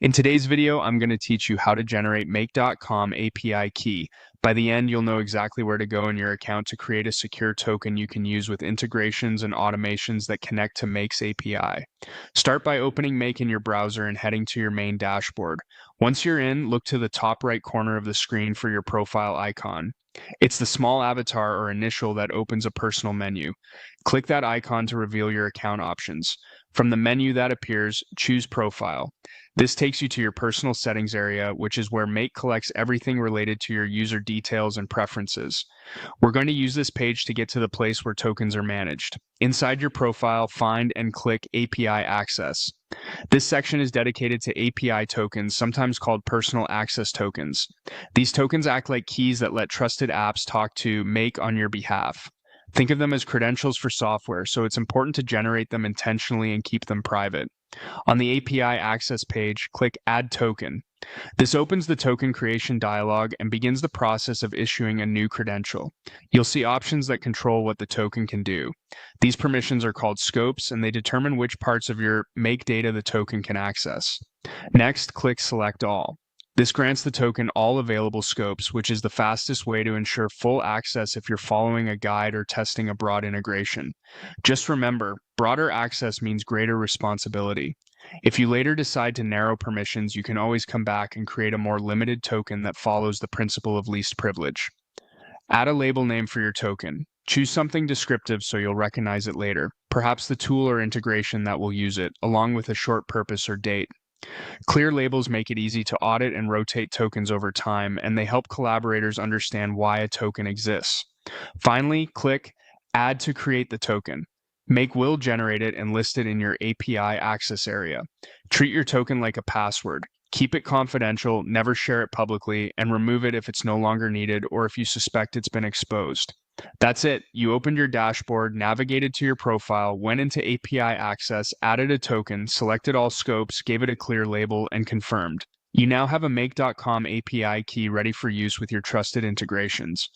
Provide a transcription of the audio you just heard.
In today's video, I'm going to teach you how to generate make.com API key. By the end, you'll know exactly where to go in your account to create a secure token you can use with integrations and automations that connect to Make's API. Start by opening Make in your browser and heading to your main dashboard. Once you're in, look to the top right corner of the screen for your profile icon. It's the small avatar or initial that opens a personal menu. Click that icon to reveal your account options. From the menu that appears, choose Profile. This takes you to your personal settings area, which is where Make collects everything related to your user details and preferences. We're going to use this page to get to the place where tokens are managed. Inside your profile, find and click API Access. This section is dedicated to API tokens, sometimes called personal access tokens. These tokens act like keys that let trusted apps talk to Make on your behalf. Think of them as credentials for software, so it's important to generate them intentionally and keep them private. On the API Access page, click Add Token. This opens the token creation dialog and begins the process of issuing a new credential. You'll see options that control what the token can do. These permissions are called scopes, and they determine which parts of your Make data the token can access. Next, click Select All. This grants the token all available scopes, which is the fastest way to ensure full access if you're following a guide or testing a broad integration. Just remember, broader access means greater responsibility. If you later decide to narrow permissions, you can always come back and create a more limited token that follows the principle of least privilege. Add a label name for your token. Choose something descriptive so you'll recognize it later, perhaps the tool or integration that will use it, along with a short purpose or date. Clear labels make it easy to audit and rotate tokens over time, and they help collaborators understand why a token exists. Finally, click Add to create the token. Make will generate it and list it in your API access area. Treat your token like a password. Keep it confidential, never share it publicly, and remove it if it's no longer needed or if you suspect it's been exposed. That's it. You opened your dashboard, navigated to your profile, went into API access, added a token, selected all scopes, gave it a clear label, and confirmed. You now have a make.com API key ready for use with your trusted integrations.